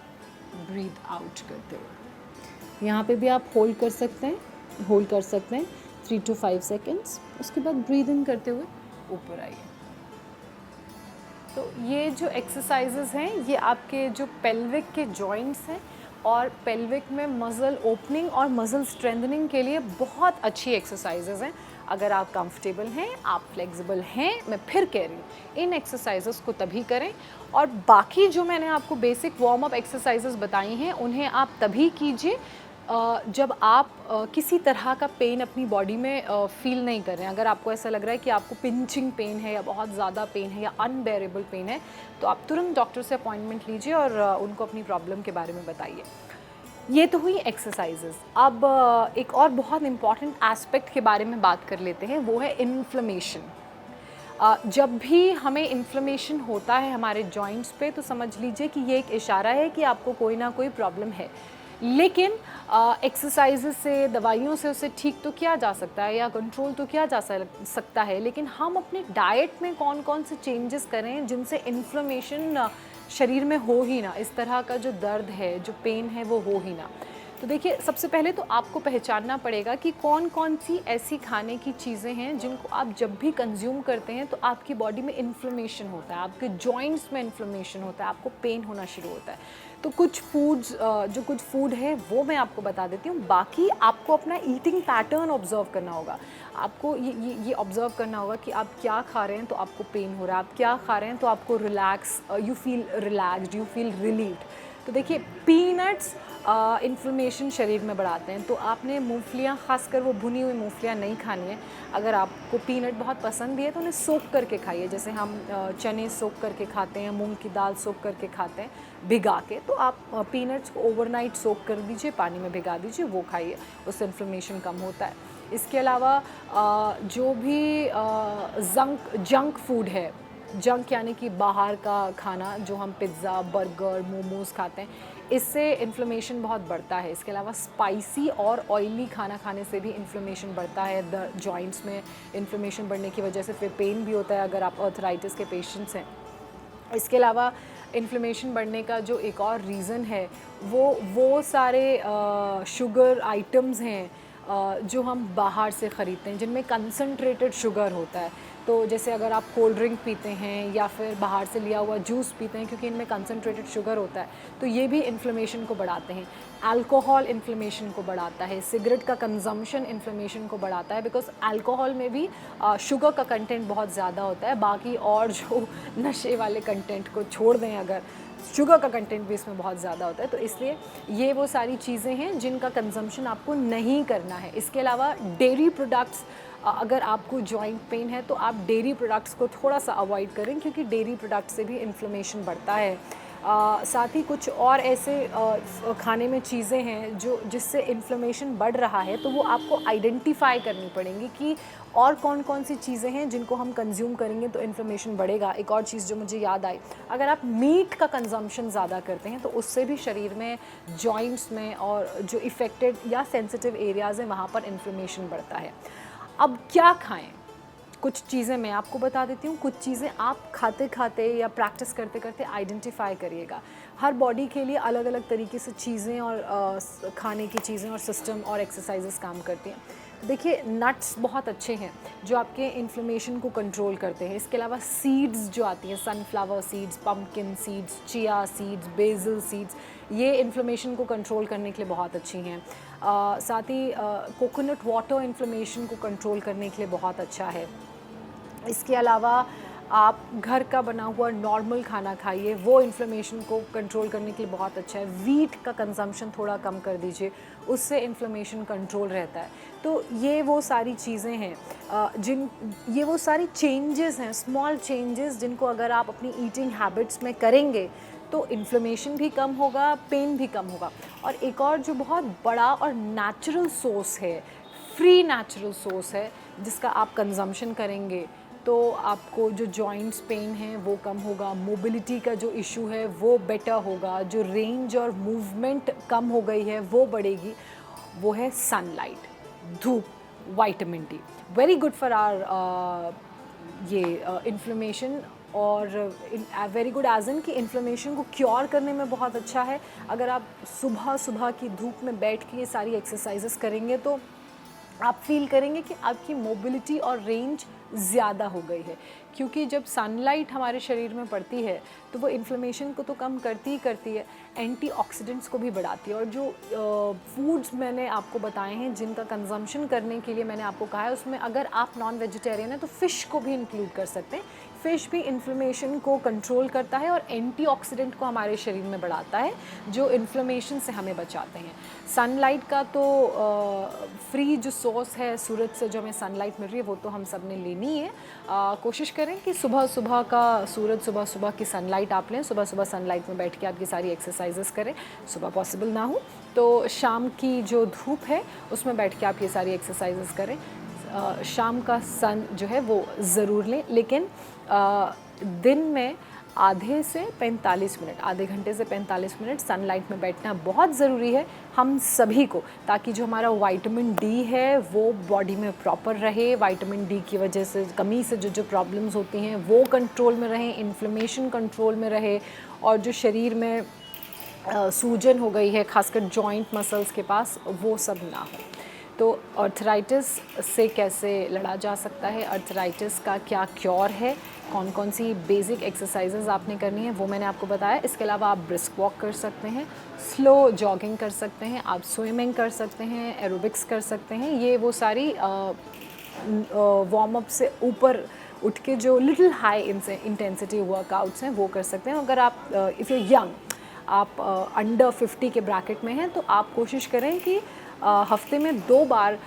ब्रीद आउट करते हुए। यहाँ पे भी आप होल्ड कर सकते हैं 3 to 5 सेकेंड्स। उसके बाद ब्रीद इन करते हुए ऊपर आइए। तो ये जो एक्सरसाइजेज हैं ये आपके जो पेल्विक के जॉइंट्स हैं और पेल्विक में मसल ओपनिंग और मसल स्ट्रेंथनिंग के लिए बहुत अच्छी एक्सरसाइजेज हैं। अगर आप कंफर्टेबल हैं, आप फ्लेक्सिबल हैं, मैं फिर कह रही हूँ इन एक्सरसाइजेस को तभी करें। और बाकी जो मैंने आपको बेसिक वार्म अप एक्सरसाइजेस बताई हैं उन्हें आप तभी कीजिए जब आप किसी तरह का पेन अपनी बॉडी में फ़ील नहीं कर रहे हैं। अगर आपको ऐसा लग रहा है कि आपको पिंचिंग पेन है या बहुत ज़्यादा पेन है या अनबेरेबल पेन है, तो आप तुरंत डॉक्टर से अपॉइंटमेंट लीजिए और उनको अपनी प्रॉब्लम के बारे में बताइए। ये तो हुई एक्सरसाइजेस। अब एक और बहुत इम्पॉर्टेंट एस्पेक्ट के बारे में बात कर लेते हैं, वो है इन्फ्लेमेशन। जब भी हमें इन्फ्लेमेशन होता है हमारे जॉइंट्स पे, तो समझ लीजिए कि ये एक इशारा है कि आपको कोई ना कोई प्रॉब्लम है। लेकिन एक्सरसाइजेस से, दवाइयों से उसे ठीक तो किया जा सकता है या कंट्रोल तो किया जा सकता है, लेकिन हम अपने डाइट में कौन कौन से चेंजेस करें जिनसे इन्फ्लेमेशन शरीर में हो ही ना, इस तरह का जो दर्द है, जो पेन है, वो हो ही ना। तो देखिए, सबसे पहले तो आपको पहचानना पड़ेगा कि कौन कौन सी ऐसी खाने की चीज़ें हैं जिनको आप जब भी कंज्यूम करते हैं तो आपकी बॉडी में इन्फ्लेमेशन होता है, आपके जॉइंट्स में इन्फ्लेमेशन होता है, आपको पेन होना शुरू होता है। तो कुछ फूड्स जो कुछ फूड है वो मैं आपको बता देती हूँ। बाकी आपको अपना ईटिंग पैटर्न ऑब्जर्व करना होगा। आपको ये ऑब्जर्व करना होगा कि आप क्या खा रहे हैं तो आपको पेन हो रहा है, आप क्या खा रहे हैं तो आपको you feel relaxed, you feel relieved. तो देखिए, पीनट्स इन्फ्लेमेशन शरीर में बढ़ाते हैं, तो आपने मूंगफलियाँ, खासकर वो भुनी हुई मूंगफलियाँ नहीं खानी है। अगर आपको पीनट बहुत पसंद भी है तो उन्हें सोख करके खाइए, जैसे हम चने सोख करके खाते हैं, मूंग की दाल सोख करके खाते हैं भिगा के। तो आप पीनट्स को ओवरनाइट सोख कर दीजिए, पानी में भिगा दीजिए, वो खाइए, उससे इन्फ्लेमेशन कम होता है। इसके अलावा जो भी जंक फूड है, जंक यानी कि बाहर का खाना, जो हम पिज़्ज़ा, बर्गर, मोमोज़ खाते हैं, इससे इन्फ्लेमेशन बहुत बढ़ता है। इसके अलावा स्पाइसी और ऑयली खाना खाने से भी इन्फ्लेमेशन बढ़ता है। जॉइंट्स में इन्फ्लेमेशन बढ़ने की वजह से फिर पेन भी होता है अगर आप आर्थराइटिस के पेशेंट्स हैं। इसके अलावा इन्फ्लेमेशन बढ़ने का जो एक और रीज़न है वो सारे शुगर आइटम्स हैं जो हम बाहर से ख़रीदते हैं, जिनमें कंसंट्रेटेड शुगर होता है। तो जैसे अगर आप कोल्ड ड्रिंक पीते हैं या फिर बाहर से लिया हुआ जूस पीते हैं, क्योंकि इनमें कंसंट्रेटेड शुगर होता है, तो ये भी इन्फ्लेमेशन को बढ़ाते हैं। अल्कोहल इन्फ्लेमेशन को बढ़ाता है। सिगरेट का कंजम्पशन इन्फ्लेमेशन को बढ़ाता है, बिकॉज अल्कोहल में भी शुगर का कंटेंट बहुत ज़्यादा होता है। बाकी और जो नशे वाले कंटेंट को छोड़ दें, अगर शुगर का कंटेंट भी इसमें बहुत ज़्यादा होता है, तो इसलिए ये वो सारी चीज़ें हैं जिनका कंजम्पशन आपको नहीं करना है। इसके अलावा डेयरी प्रोडक्ट्स, अगर आपको जॉइंट पेन है तो आप डेयरी प्रोडक्ट्स को थोड़ा सा अवॉइड करें, क्योंकि डेयरी प्रोडक्ट से भी इन्फ्लेमेशन बढ़ता है। साथ ही कुछ और ऐसे खाने में चीज़ें हैं जिससे इन्फ्लेमेशन बढ़ रहा है, तो वो आपको आइडेंटिफाई करनी पड़ेंगी कि और कौन कौन सी चीज़ें हैं जिनको हम कंज्यूम करेंगे तो इन्फ्लेमेशन बढ़ेगा। एक और चीज़ जो मुझे याद आई, अगर आप मीट का कंजम्पशन ज़्यादा करते हैं तो उससे भी शरीर में, जॉइंट्स में और जो इफ़ेक्टेड या सेंसिटिव एरियाज़ हैं वहाँ पर इन्फ्लेमेशन बढ़ता है। अब क्या खाएं? कुछ चीज़ें मैं आपको बता देती हूँ, कुछ चीज़ें आप खाते खाते या प्रैक्टिस करते करते आइडेंटिफाई करिएगा। हर बॉडी के लिए अलग अलग तरीके से चीज़ें और खाने की चीज़ें और सिस्टम और एक्सरसाइजेस काम करती हैं। देखिए, नट्स बहुत अच्छे हैं जो आपके इन्फ्लेमेशन को कंट्रोल करते हैं। इसके अलावा सीड्स जो आती हैं, sunflower seeds, pumpkin seeds, chia seeds, BECIL seeds, ये इन्फ्लेमेशन को कंट्रोल करने के लिए बहुत अच्छी हैं। साथ ही कोकोनट वाटर इन्फ्लेमेशन को कंट्रोल करने के लिए बहुत अच्छा है। इसके अलावा आप घर का बना हुआ नॉर्मल खाना खाइए, वो इन्फ्लेमेशन को कंट्रोल करने के लिए बहुत अच्छा है। वीट का कंजम्पशन थोड़ा कम कर दीजिए, उससे इन्फ्लेमेशन कंट्रोल रहता है। तो ये वो सारी चीज़ें हैं ये वो सारी चेंजेस हैं, स्मॉल चेंजेस, जिनको अगर आप अपनी ईटिंग हैबिट्स में करेंगे तो इन्फ्लेमेशन भी कम होगा, पेन भी कम होगा। और एक और जो बहुत बड़ा और नेचुरल सोर्स है, फ्री नेचुरल सोर्स है, जिसका आप कंजम्पशन करेंगे तो आपको जो जॉइंट्स पेन है वो कम होगा, मोबिलिटी का जो इशू है वो बेटर होगा, जो रेंज और मूवमेंट कम हो गई है वो बढ़ेगी, वो है सनलाइट, धूप, vitamin D. Very good for our inflammation, और वेरी गुड एज इन कि इन्फ्लेमेशन को क्योर करने में बहुत अच्छा है। अगर आप सुबह सुबह की धूप में बैठ के ये सारी एक्सरसाइजेस करेंगे तो आप फील करेंगे कि आपकी मोबिलिटी और रेंज ज़्यादा हो गई है, क्योंकि जब सनलाइट हमारे शरीर में पड़ती है तो वो इन्फ्लेमेशन को तो कम करती ही करती है, एंटीऑक्सीडेंट्स को भी बढ़ाती है। और जो फूड्स मैंने आपको बताए हैं जिनका कंजम्पशन करने के लिए मैंने आपको कहा है, उसमें अगर आप नॉन वेजिटेरियन हैं तो फ़िश को भी इंक्लूड कर सकते हैं। फ़िश भी इन्फ्लेमेशन को कंट्रोल करता है और एंटीऑक्सीडेंट को हमारे शरीर में बढ़ाता है, जो इन्फ्लेमेशन से हमें बचाते हैं। सनलाइट का तो फ्री जो सोर्स है सूरज से जो हमें सनलाइट मिल रही है वो तो हम सब ने लेनी है। कोशिश करें कि सुबह सुबह का सूरज, सुबह सुबह की सनलाइट आप लें, सुबह सुबह सनलाइट में बैठ के आपकी सारी एक्सरसाइजेस करें। सुबह पॉसिबल ना हो तो शाम की जो धूप है उसमें बैठ के आप ये सारी एक्सरसाइजेस करें। शाम का सन जो है वो ज़रूर लें, लेकिन दिन में आधे से 45 मिनट, आधे घंटे से 45 मिनट सनलाइट में बैठना बहुत ज़रूरी है हम सभी को, ताकि जो हमारा विटामिन डी है वो बॉडी में प्रॉपर रहे। विटामिन डी की वजह से कमी से जो प्रॉब्लम्स होती हैं वो कंट्रोल में रहें, इन्फ्लेमेशन कंट्रोल में रहे, और जो शरीर में सूजन हो गई है खासकर जॉइंट मसल्स के पास, वो सब ना हो। तो अर्थराइटिस से कैसे लड़ा जा सकता है, अर्थराइटिस का क्या क्योर है, कौन कौन सी बेसिक एक्सरसाइजेज आपने करनी है वो मैंने आपको बताया। इसके अलावा आप ब्रिस्क वॉक कर सकते हैं, स्लो जॉगिंग कर सकते हैं, आप स्विमिंग कर सकते हैं, एरोबिक्स कर सकते हैं। ये वो सारी वार्म अप से ऊपर उठ के जो लिटिल हाई इंटेंसिटी वर्कआउट्स हैं वो कर सकते हैं। अगर आप इफ़ यू यंग, आप अंडर 50 के ब्रैकेट में हैं, तो आप कोशिश करें कि हफ्ते में 2 बार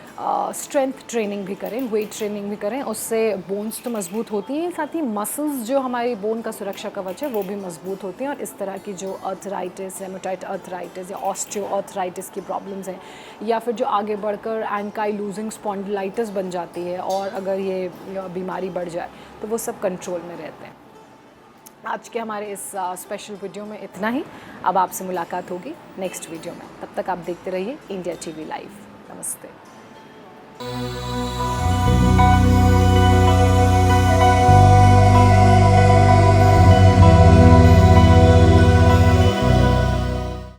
स्ट्रेंथ ट्रेनिंग भी करें, वेट ट्रेनिंग भी करें। उससे बोन्स तो मजबूत होती हैं, साथ ही मसल्स जो हमारी बोन का सुरक्षा कवच है वो भी मजबूत होती हैं। और इस तरह की जो अर्थराइटिस, रेमेटॉइड अर्थराइटिस या ऑस्टियो अर्थराइटिस की प्रॉब्लम्स हैं, या फिर जो आगे बढ़कर एंकाइलूजिंग स्पॉन्डिलाइटिस बन जाती है और अगर ये बीमारी बढ़ जाए तो वो सब कंट्रोल में रहते हैं। आज के हमारे इस स्पेशल वीडियो में इतना ही। अब आपसे मुलाकात होगी नेक्स्ट वीडियो में, तब तक आप देखते रहिए इंडिया टीवी लाइव। नमस्ते।